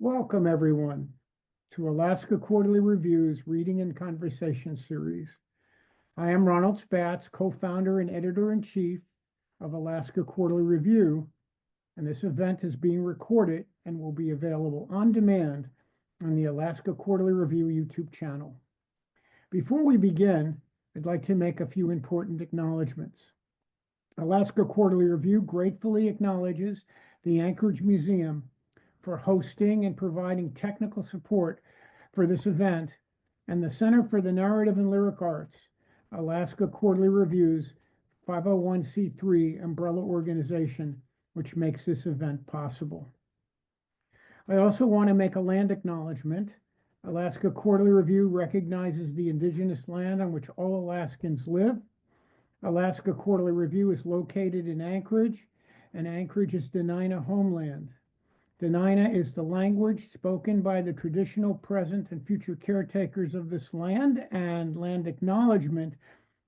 Welcome, everyone, to Alaska Quarterly Review's Reading and Conversation series. I am Ronald Spatz, co-founder and editor-in-chief of Alaska Quarterly Review, and this event is being recorded and will be available on demand on the Alaska Quarterly Review YouTube channel. Before we begin, I'd like to make a few important acknowledgments. Alaska Quarterly Review gratefully acknowledges the Anchorage Museum for hosting and providing technical support for this event, and the Center for the Narrative and Lyric Arts, Alaska Quarterly Review's 501c3 umbrella organization, which makes this event possible. I also want to make a land acknowledgement. Alaska Quarterly Review recognizes the indigenous land on which all Alaskans live. Alaska Quarterly Review is located in Anchorage, and Anchorage is Dena'ina homeland. Dena'ina is the language spoken by the traditional, present, and future caretakers of this land, and land acknowledgement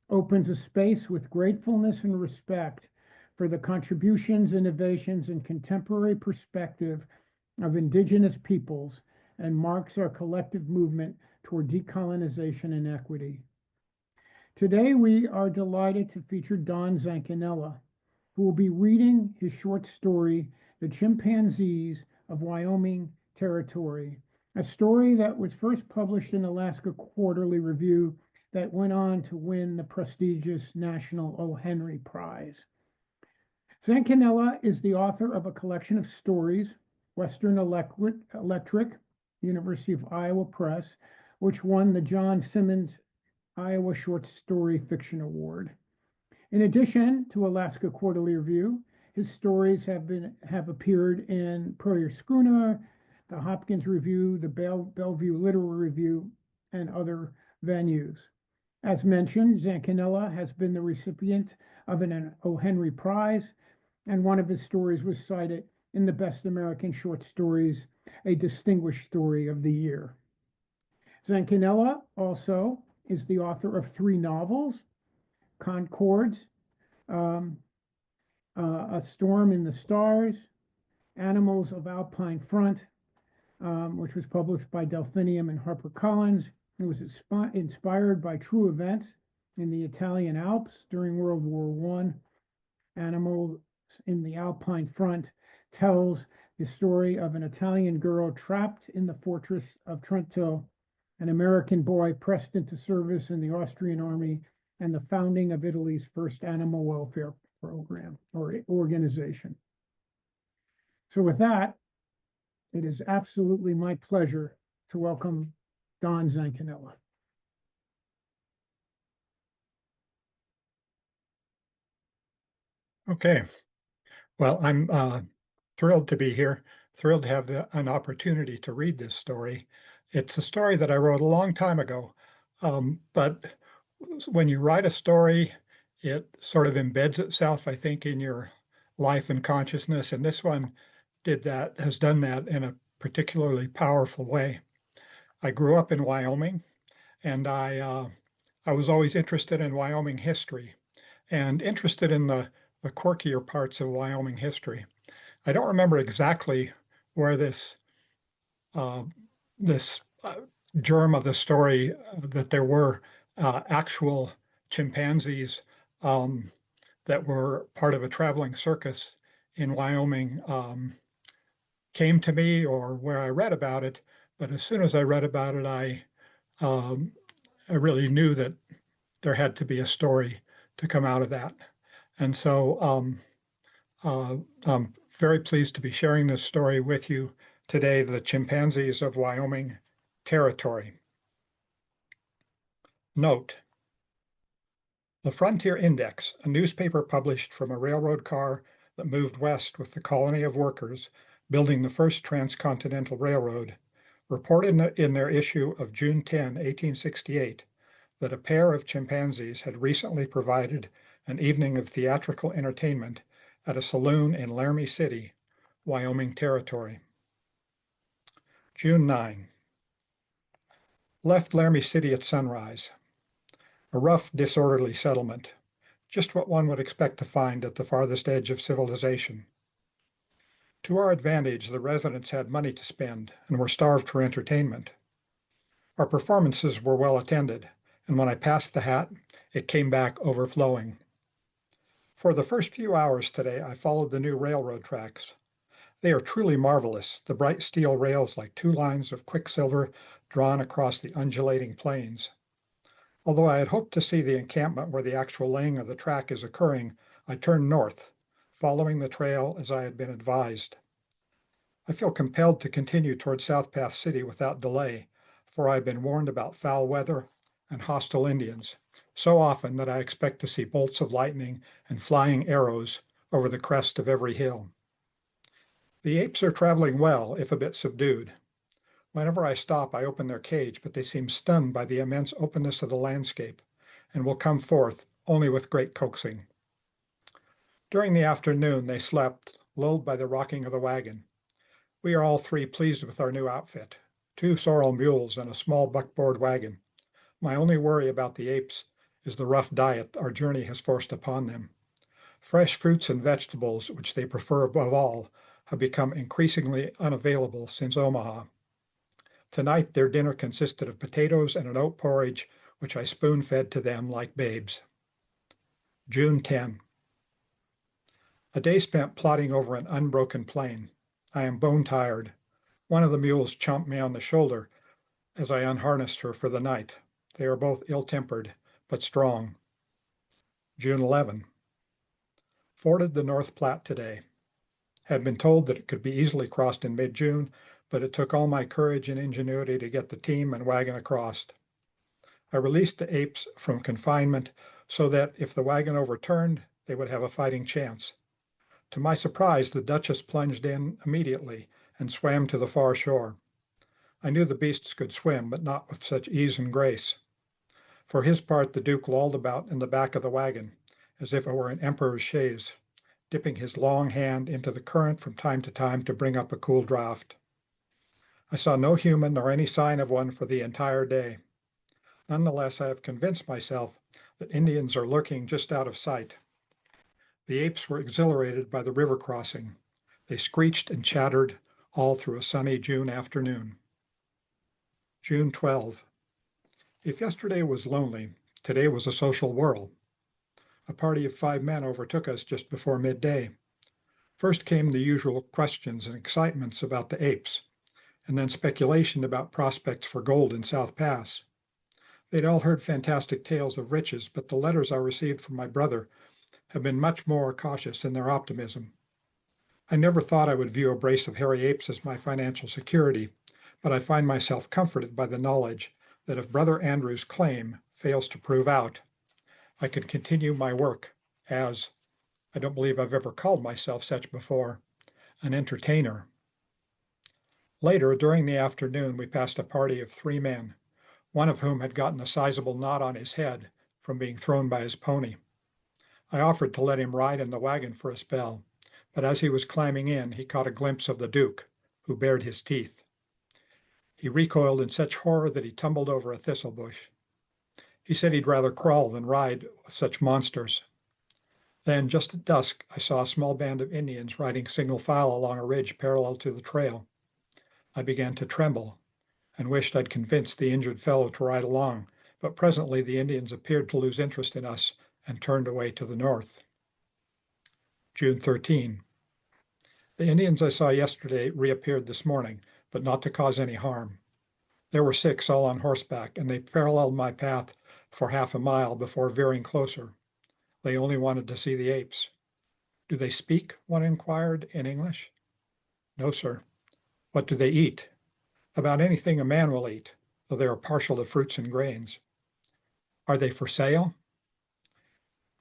opens a space with gratefulness and respect for the contributions, innovations, and contemporary perspective of indigenous peoples and marks our collective movement toward decolonization and equity. Today, we are delighted to feature Don Zancanella, who will be reading his short story, The Chimpanzees of Wyoming Territory, a story that was first published in Alaska Quarterly Review that went on to win the prestigious National O. Henry Prize. Zancanella is the author of a collection of stories, Western Electric, University of Iowa Press, which won the John Simmons Iowa Short Story Fiction Award. In addition to Alaska Quarterly Review, his stories have appeared in Prairie Schooner, the Hopkins Review, the Bellevue Literary Review, and other venues. As mentioned, Zancanella has been the recipient of an O. Henry Prize, and one of his stories was cited in the Best American Short Stories, a Distinguished Story of the Year. Zancanella also is the author of 3 novels, CONCORD, A Storm in the Stars, Animals of ALPINE FRONT, which was published by Delphinium and HarperCollins. It was inspired by true events in the Italian Alps during World War I. Animals in the ALPINE FRONT tells the story of an Italian girl trapped in the fortress of Trento, an American boy pressed into service in the Austrian army, and the founding of Italy's first animal welfare program or organization. So with that, it is absolutely my pleasure to welcome Don Zancanella. Okay. Well, I'm thrilled to be here, thrilled to have an opportunity to read this story. It's a story that I wrote a long time ago, but when you write a story, it sort of embeds itself, I think, in your life and consciousness, and this one has done that in a particularly powerful way. I grew up in Wyoming, and I was always interested in Wyoming history and interested in the quirkier parts of Wyoming history. I don't remember exactly where this germ of the story that there were actual chimpanzees that were part of a traveling circus in Wyoming came to me, or where I read about it. But as soon as I read about it, I really knew that there had to be a story to come out of that. And so I'm very pleased to be sharing this story with you today, The Chimpanzees of Wyoming Territory. Note: The Frontier Index, a newspaper published from a railroad car that moved west with the colony of workers building the first transcontinental railroad, reported in their issue of June 10, 1868, that a pair of chimpanzees had recently provided an evening of theatrical entertainment at a saloon in Laramie City, Wyoming Territory. June 9. Left Laramie City at sunrise. A rough, disorderly settlement, just what one would expect to find at the farthest edge of civilization. To our advantage, the residents had money to spend and were starved for entertainment. Our performances were well attended, and when I passed the hat, it came back overflowing. For the first few hours today, I followed the new railroad tracks. They are truly marvelous, the bright steel rails like two lines of quicksilver drawn across the undulating plains. Although I had hoped to see the encampment where the actual laying of the track is occurring, I turned north, following the trail as I had been advised. I feel compelled to continue toward South Path City without delay, for I have been warned about foul weather and hostile Indians so often that I expect to see bolts of lightning and flying arrows over the crest of every hill. The apes are traveling well, if a bit subdued. Whenever I stop, I open their cage, but they seem stunned by the immense openness of the landscape and will come forth only with great coaxing. During the afternoon, they slept, lulled by the rocking of the wagon. We are all three pleased with our new outfit, 2 sorrel mules and a small buckboard wagon. My only worry about the apes is the rough diet our journey has forced upon them. Fresh fruits and vegetables, which they prefer above all, have become increasingly unavailable since Omaha. Tonight, their dinner consisted of potatoes and an oat porridge, which I spoon-fed to them like babes. June 10. A day spent plodding over an unbroken plain. I am bone-tired. One of the mules chomped me on the shoulder as I unharnessed her for the night. They are both ill-tempered, but strong. June 11. Forded the North Platte today. Had been told that it could be easily crossed in mid-June, but it took all my courage and ingenuity to get the team and wagon across. I released the apes from confinement so that if the wagon overturned, they would have a fighting chance. To my surprise, the Duchess plunged in immediately and swam to the far shore. I knew the beasts could swim, but not with such ease and grace. For his part, the Duke lolled about in the back of the wagon, as if it were an emperor's chaise, dipping his long hand into the current from time to time to bring up a cool draught. I saw no human nor any sign of one for the entire day. Nonetheless, I have convinced myself that Indians are lurking just out of sight. The apes were exhilarated by the river crossing. They screeched and chattered all through a sunny June afternoon. June 12. If yesterday was lonely, today was a social whirl. A party of 5 men overtook us just before midday. First came the usual questions and excitements about the apes, and then speculation about prospects for gold in South Pass. They'd all heard fantastic tales of riches, but the letters I received from my brother have been much more cautious in their optimism. I never thought I would view a brace of hairy apes as my financial security, but I find myself comforted by the knowledge that if Brother Andrew's claim fails to prove out, I can continue my work as, I don't believe I've ever called myself such before, an entertainer. Later, during the afternoon, we passed a party of 3 men, one of whom had gotten a sizable knot on his head from being thrown by his pony. I offered to let him ride in the wagon for a spell, but as he was climbing in, he caught a glimpse of the Duke, who bared his teeth. He recoiled in such horror that he tumbled over a thistle bush. He said he'd rather crawl than ride with such monsters. Then, just at dusk, I saw a small band of Indians riding single file along a ridge parallel to the trail. I began to tremble and wished I'd convinced the injured fellow to ride along, but presently the Indians appeared to lose interest in us and turned away to the north. June 13. The Indians I saw yesterday reappeared this morning, but not to cause any harm. There were 6, all on horseback, and they paralleled my path for half a mile before veering closer. They only wanted to see the apes. Do they speak? One inquired in English. No, sir. What do they eat? About anything a man will eat, though they are partial to fruits and grains. Are they for sale?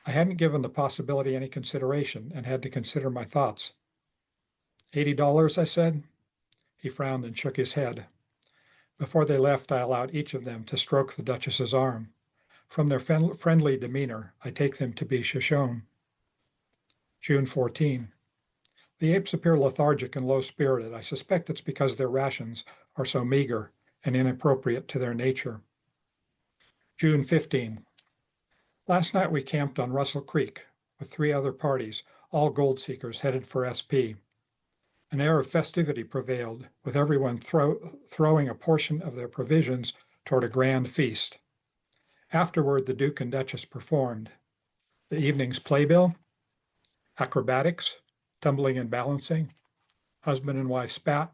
I hadn't given the possibility any consideration and had to consider my thoughts. $80, I said. He frowned and shook his head. Before they left, I allowed each of them to stroke the Duchess's arm. From their friendly demeanor, I take them to be Shoshone. June 14. The apes appear lethargic and low-spirited. I suspect it's because their rations are so meager and inappropriate to their nature. June 15. Last night we camped on Russell Creek with 3 other parties, all gold seekers headed for SP. An air of festivity prevailed, with everyone throwing a portion of their provisions toward a grand feast. Afterward, the Duke and Duchess performed. The evening's playbill, acrobatics, tumbling and balancing, husband and wife spat,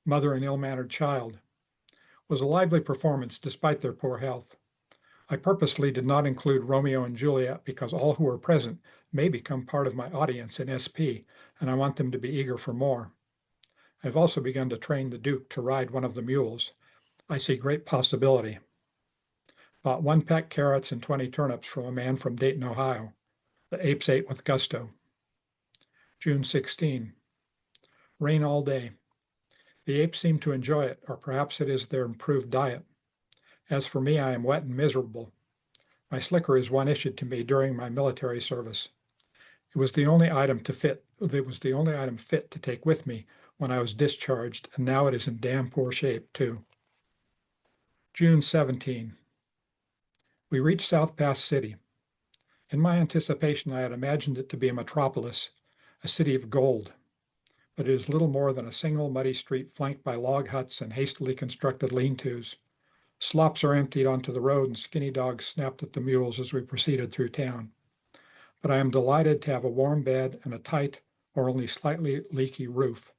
mother and ill-mannered child, was a lively performance despite their poor health. I purposely did not include Romeo and Juliet because all who are present may become part of my audience in SP, and I want them to be eager for more. I've also begun to train the Duke to ride one of the mules. I see great possibility. Bought 1 peck carrots and 20 turnips from a man from Dayton, Ohio. The apes ate with gusto. June 16. Rain all day. The apes seem to enjoy it, or perhaps it is their improved diet. As for me, I am wet and miserable. My slicker is one issued to me during my military service. It was the only item fit to take with me when I was discharged, and now it is in damn poor shape, too. June 17. We reached South Pass City. In my anticipation, I had imagined it to be a metropolis, a city of gold, but it is little more than a single muddy street flanked by log huts and hastily constructed lean-tos. Slops are emptied onto the road and skinny dogs snapped at the mules as we proceeded through town. But I am delighted to have a warm bed and a tight or only slightly leaky roof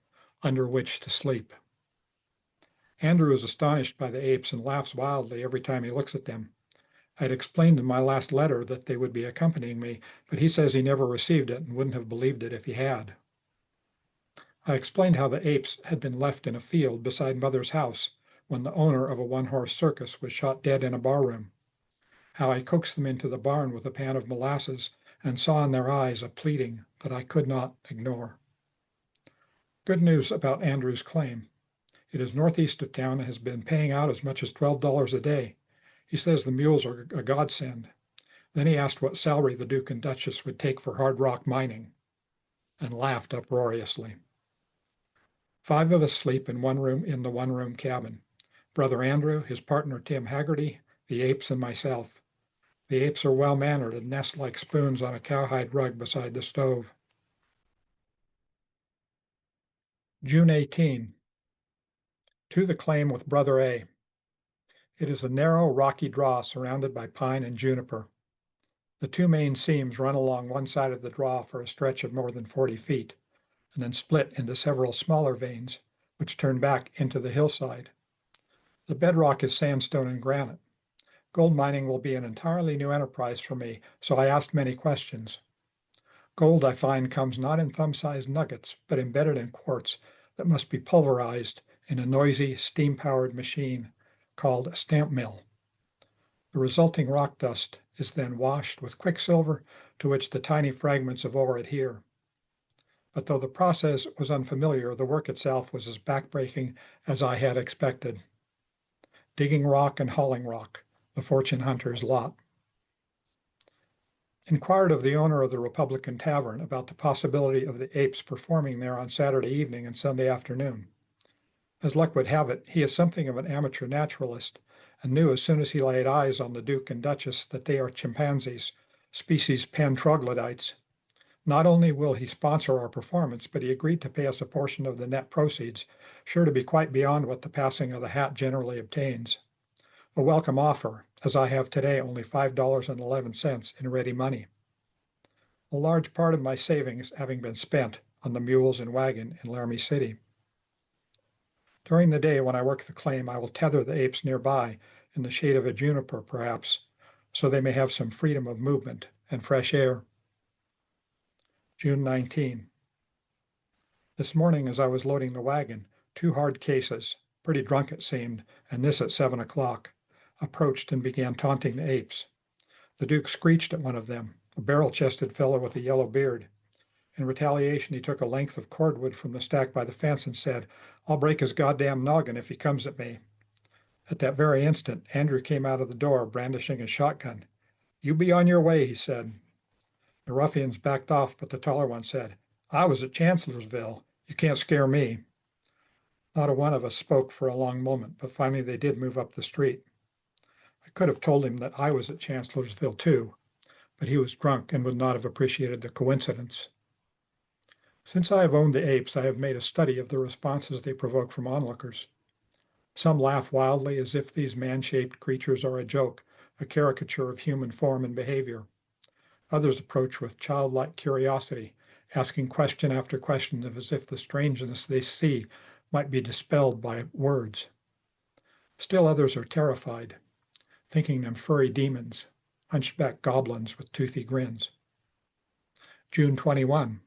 under which to sleep. Andrew is astonished by the apes and laughs wildly every time he looks at them. I had explained in my last letter that they would be accompanying me, but he says he never received it and wouldn't have believed it if he had. I explained how the apes had been left in a field beside Mother's house when the owner of a one-horse circus was shot dead in a barroom, how I coaxed them into the barn with a pan of molasses and saw in their eyes a pleading that I could not ignore. Good news about Andrew's claim. It is northeast of town and has been paying out as much as $12 a day. He says the mules are a godsend. Then he asked what salary the Duke and Duchess would take for hard rock mining, and laughed uproariously. 5 of us sleep in the one-room cabin. Brother Andrew, his partner Tim Haggerty, the apes, and myself. The apes are well-mannered and nest like spoons on a cowhide rug beside the stove. June 18. To the claim with Brother A. It is a narrow, rocky draw surrounded by pine and juniper. The 2 main seams run along one side of the draw for a stretch of more than 40 feet, and then split into several smaller veins, which turn back into the hillside. The bedrock is sandstone and granite. Gold mining will be an entirely new enterprise for me, so I asked many questions. Gold, I find, comes not in thumb-sized nuggets, but embedded in quartz that must be pulverized in a noisy, steam-powered machine called a stamp mill. The resulting rock dust is then washed with quicksilver to which the tiny fragments of ore adhere. But though the process was unfamiliar, the work itself was as backbreaking as I had expected. Digging rock and hauling rock, the fortune hunter's lot. Inquired of the owner of the Republican Tavern about the possibility of the apes performing there on Saturday evening and Sunday afternoon. As luck would have it, he is something of an amateur naturalist and knew as soon as he laid eyes on the Duke and Duchess that they are chimpanzees, species Pan troglodytes. Not only will he sponsor our performance, but he agreed to pay us a portion of the net proceeds, sure to be quite beyond what the passing of the hat generally obtains. A welcome offer, as I have today only $5.11 in ready money. A large part of my savings having been spent on the mules and wagon in Laramie City. During the day when I work the claim, I will tether the apes nearby in the shade of a juniper, perhaps, so they may have some freedom of movement and fresh air. June 19. This morning, as I was loading the wagon, 2 hard cases, pretty drunk it seemed, and this at 7 o'clock, approached and began taunting the apes. The Duke screeched at one of them, a barrel-chested fellow with a yellow beard. In retaliation, he took a length of cordwood from the stack by the fence and said, "I'll break his goddamn noggin if he comes at me." At that very instant, Andrew came out of the door brandishing his shotgun. "You be on your way," he said. The ruffians backed off, but the taller one said, "I was at Chancellorsville. You can't scare me." Not a one of us spoke for a long moment, but finally they did move up the street. I could have told him that I was at Chancellorsville too, but he was drunk and would not have appreciated the coincidence. Since I have owned the apes, I have made a study of the responses they provoke from onlookers. Some laugh wildly as if these man-shaped creatures are a joke, a caricature of human form and behavior. Others approach with childlike curiosity, asking question after question as if the strangeness they see might be dispelled by words. Still others are terrified, thinking them furry demons, hunchback goblins with toothy grins. June 21.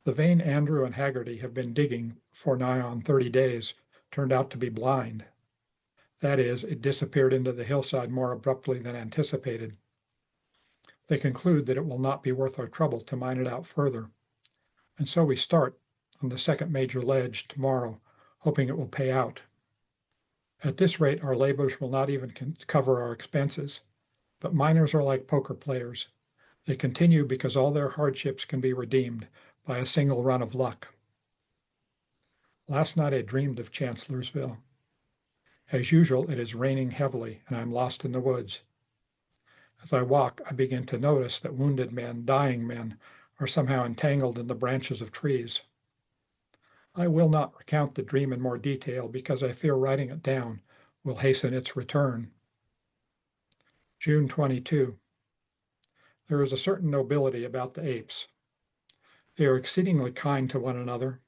The vein Andrew and Haggerty have been digging for nigh on 30 days turned out to be blind. That is, it disappeared into the hillside more abruptly than anticipated. They conclude that it will not be worth our trouble to mine it out further. And so we start on the second major ledge tomorrow, hoping it will pay out. At this rate, our labors will not even cover our expenses. But miners are like poker players. They continue because all their hardships can be redeemed by a single run of luck. Last night I dreamed of Chancellorsville. As usual, it is raining heavily, and I'm lost in the woods. As I walk, I begin to notice that wounded men, dying men, are somehow entangled in the branches of trees. I will not recount the dream in more detail because I fear writing it down will hasten its return. June 22. There is a certain nobility about the apes. They are exceedingly kind to one another,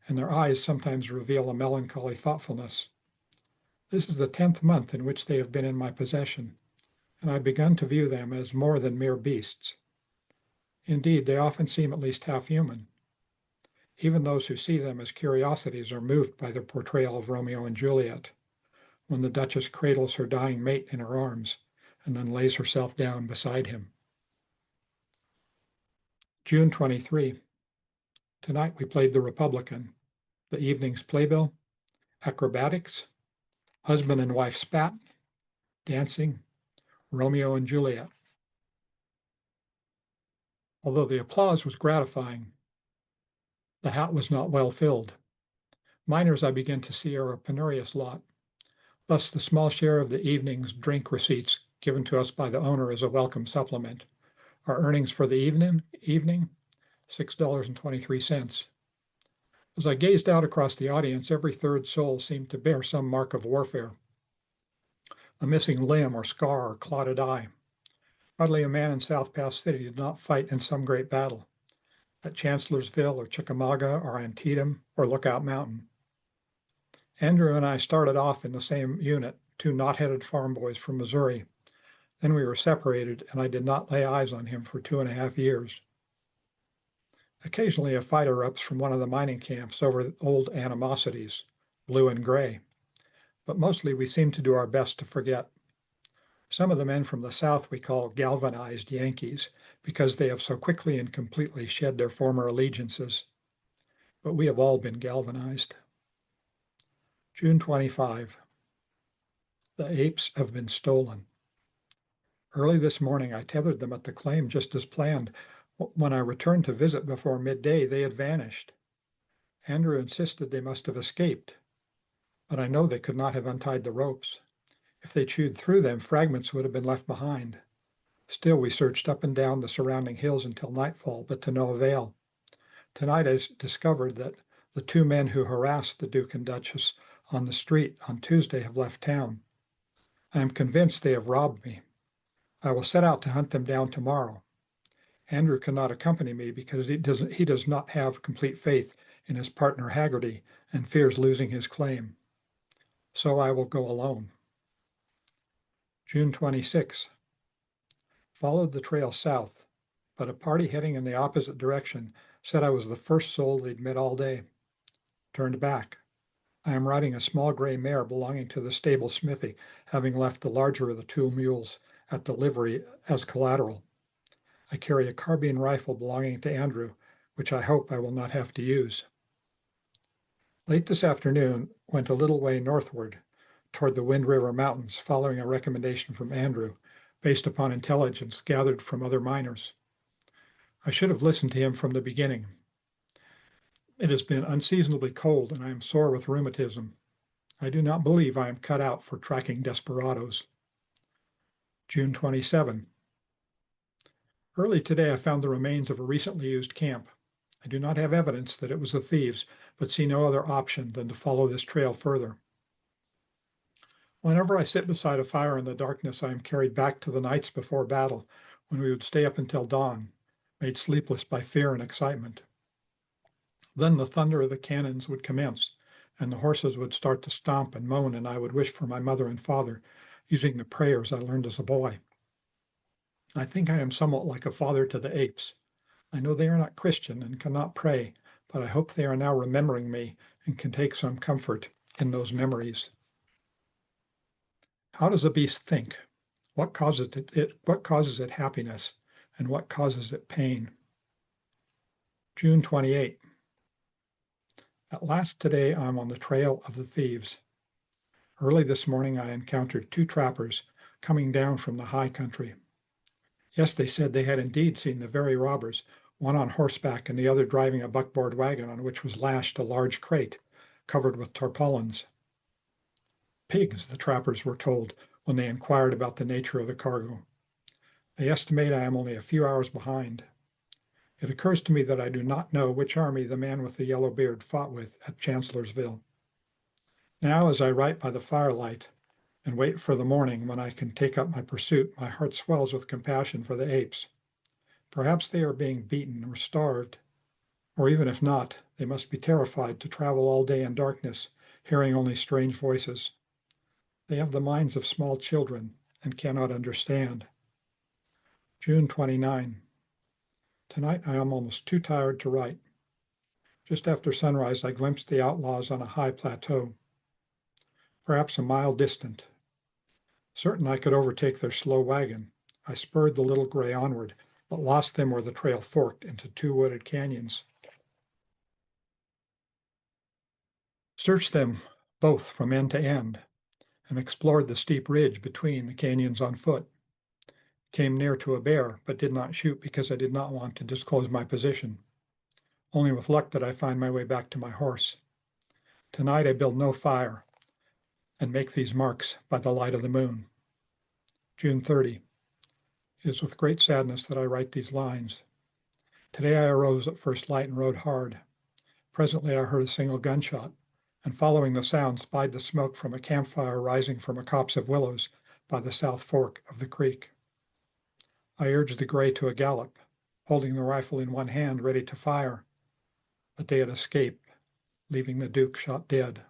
and their eyes sometimes reveal a melancholy thoughtfulness. This is the 10th month in which they have been in my possession, and I've begun to view them as more than mere beasts. Indeed, they often seem at least half human. Even those who see them as curiosities are moved by their portrayal of Romeo and Juliet, when the Duchess cradles her dying mate in her arms and then lays herself down beside him. June 23. Tonight we played the Republican, the evening's playbill, acrobatics, husband and wife spat, dancing, Romeo and Juliet. Although the applause was gratifying, the hat was not well filled. Miners, I begin to see, are a penurious lot. Thus, the small share of the evening's drink receipts given to us by the owner is a welcome supplement. Our earnings for the evening, $6.23. As I gazed out across the audience, every third soul seemed to bear some mark of warfare. A missing limb or scar or clotted eye. Hardly a man in South Pass City did not fight in some great battle, at Chancellorsville or Chickamauga or Antietam or Lookout Mountain. Andrew and I started off in the same unit, two knot-headed farm boys from Missouri. Then we were separated, and I did not lay eyes on him for 2.5 years. Occasionally a fight erupts from one of the mining camps over old animosities, blue and gray, but mostly we seem to do our best to forget. Some of the men from the South we call galvanized Yankees because they have so quickly and completely shed their former allegiances. But we have all been galvanized. June 25. The apes have been stolen. Early this morning, I tethered them at the claim just as planned. When I returned to visit before midday, they had vanished. Andrew insisted they must have escaped, but I know they could not have untied the ropes. If they chewed through them, fragments would have been left behind. Still, we searched up and down the surrounding hills until nightfall, but to no avail. Tonight, I discovered that the two men who harassed the Duke and Duchess on the street on Tuesday have left town. I am convinced they have robbed me. I will set out to hunt them down tomorrow. Andrew cannot accompany me because he does not have complete faith in his partner Haggerty and fears losing his claim. So I will go alone. June 26. Followed the trail south, but a party heading in the opposite direction said I was the first soul they'd met all day. Turned back. I am riding a small gray mare belonging to the stable smithy, having left the larger of the two mules at the livery as collateral. I carry a carbine rifle belonging to Andrew, which I hope I will not have to use. Late this afternoon, went a little way northward toward the Wind River Mountains, following a recommendation from Andrew, based upon intelligence gathered from other miners. I should have listened to him from the beginning. It has been unseasonably cold, and I am sore with rheumatism. I do not believe I am cut out for tracking desperados. June 27. Early today, I found the remains of a recently used camp. I do not have evidence that it was the thieves, but see no other option than to follow this trail further. Whenever I sit beside a fire in the darkness, I am carried back to the nights before battle, when we would stay up until dawn, made sleepless by fear and excitement. Then the thunder of the cannons would commence, and the horses would start to stomp and moan, and I would wish for my mother and father, using the prayers I learned as a boy. I think I am somewhat like a father to the apes. I know they are not Christian and cannot pray, but I hope they are now remembering me and can take some comfort in those memories. How does a beast think? What causes it happiness, and what causes it pain? June 28. At last today I'm on the trail of the thieves. Early this morning I encountered two trappers coming down from the high country. Yes, they said they had indeed seen the very robbers, one on horseback and the other driving a buckboard wagon on which was lashed a large crate covered with tarpaulins. Pigs, the trappers were told when they inquired about the nature of the cargo. They estimate I am only a few hours behind. It occurs to me that I do not know which army the man with the yellow beard fought with at Chancellorsville. Now, as I write by the firelight and wait for the morning when I can take up my pursuit, my heart swells with compassion for the apes. Perhaps they are being beaten or starved, or even if not, they must be terrified to travel all day in darkness, hearing only strange voices. They have the minds of small children and cannot understand. June 29. Tonight I am almost too tired to write. Just after sunrise, I glimpsed the outlaws on a high plateau, perhaps a mile distant. Certain I could overtake their slow wagon, I spurred the little gray onward, but lost them where the trail forked into two wooded canyons. Searched them both from end to end, and explored the steep ridge between the canyons on foot. Came near to a bear, but did not shoot because I did not want to disclose my position. Only with luck did I find my way back to my horse. Tonight I build no fire and make these marks by the light of the moon. June 30. It is with great sadness that I write these lines. Today I arose at first light and rode hard. Presently I heard a single gunshot, and following the sound spied the smoke from a campfire rising from a copse of willows by the south fork of the creek. I urged the gray to a gallop, holding the rifle in one hand ready to fire, but they had escaped, leaving the Duke shot dead.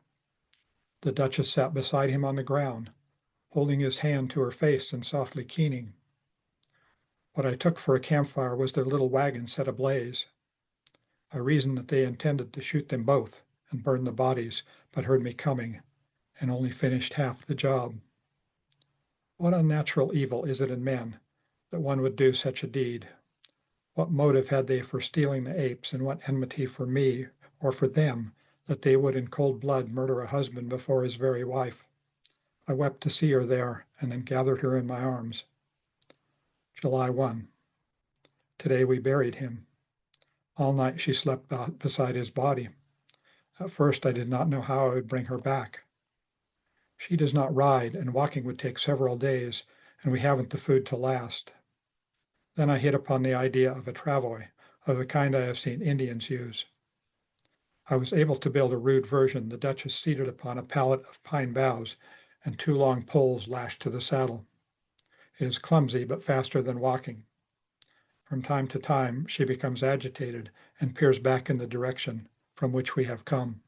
The Duchess sat beside him on the ground, holding his hand to her face and softly keening. What I took for a campfire was their little wagon set ablaze. I reasoned that they intended to shoot them both and burn the bodies, but heard me coming and only finished half the job. What unnatural evil is it in men that one would do such a deed? What motive had they for stealing the apes, and what enmity for me or for them that they would in cold blood murder a husband before his very wife? I wept to see her there and then gathered her in my arms. July 1. Today we buried him. All night she slept beside his body. At first I did not know how I would bring her back. She does not ride, and walking would take several days, and we haven't the food to last. Then I hit upon the idea of a travois, of the kind I have seen Indians use. I was able to build a rude version, the Duchess seated upon a pallet of pine boughs and two long poles lashed to the saddle. It is clumsy, but faster than walking. From time to time, she becomes agitated and peers back in the direction from which we have come.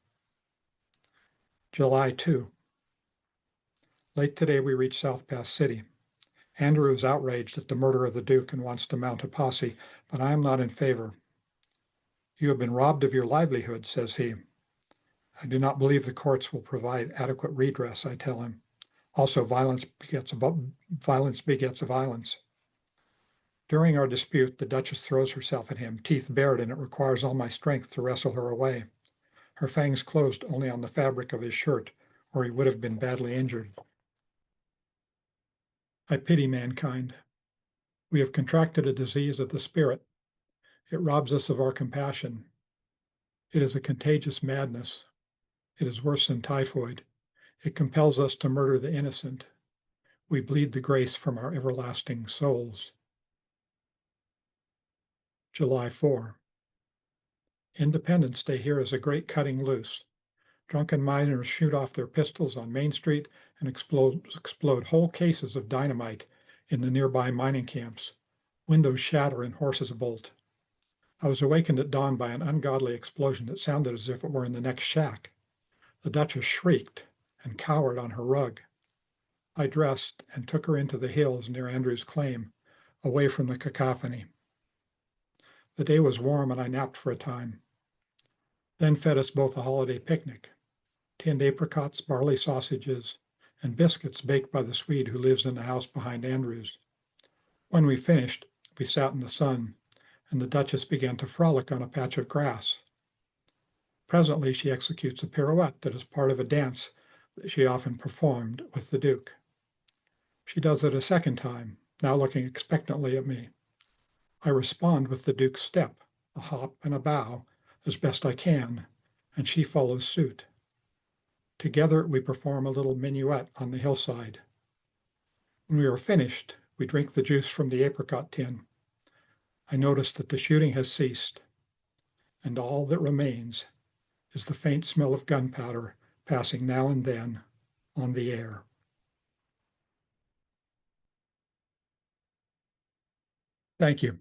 July 2. Late today, we reached South Pass City. Andrew is outraged at the murder of the Duke and wants to mount a posse, but I am not in favor. You have been robbed of your livelihood, says he. I do not believe the courts will provide adequate redress, I tell him. Also, violence begets violence. During our dispute, the Duchess throws herself at him, teeth bared, and it requires all my strength to wrestle her away. Her fangs closed only on the fabric of his shirt, or he would have been badly injured. I pity mankind. We have contracted a disease of the spirit. It robs us of our compassion. It is a contagious madness. It is worse than typhoid. It compels us to murder the innocent. We bleed the grace from our everlasting souls. July 4. Independence Day here is a great cutting loose. Drunken miners shoot off their pistols on Main Street and explode whole cases of dynamite in the nearby mining camps. Windows shatter and horses bolt. I was awakened at dawn by an ungodly explosion that sounded as if it were in the next shack. The Duchess shrieked and cowered on her rug. I dressed and took her into the hills near Andrew's claim, away from the cacophony. The day was warm and I napped for a time. Then fed us both a holiday picnic, tinned apricots, barley sausages, and biscuits baked by the Swede who lives in the house behind Andrew's. When we finished, we sat in the sun, and the Duchess began to frolic on a patch of grass. Presently, she executes a pirouette that is part of a dance that she often performed with the Duke. She does it a second time, now looking expectantly at me. I respond with the Duke's step, a hop and a bow, as best I can, and she follows suit. Together, we perform a little minuet on the hillside. When we are finished, we drink the juice from the apricot tin. I notice that the shooting has ceased, and all that remains is the faint smell of gunpowder passing now and then on the air. Thank you.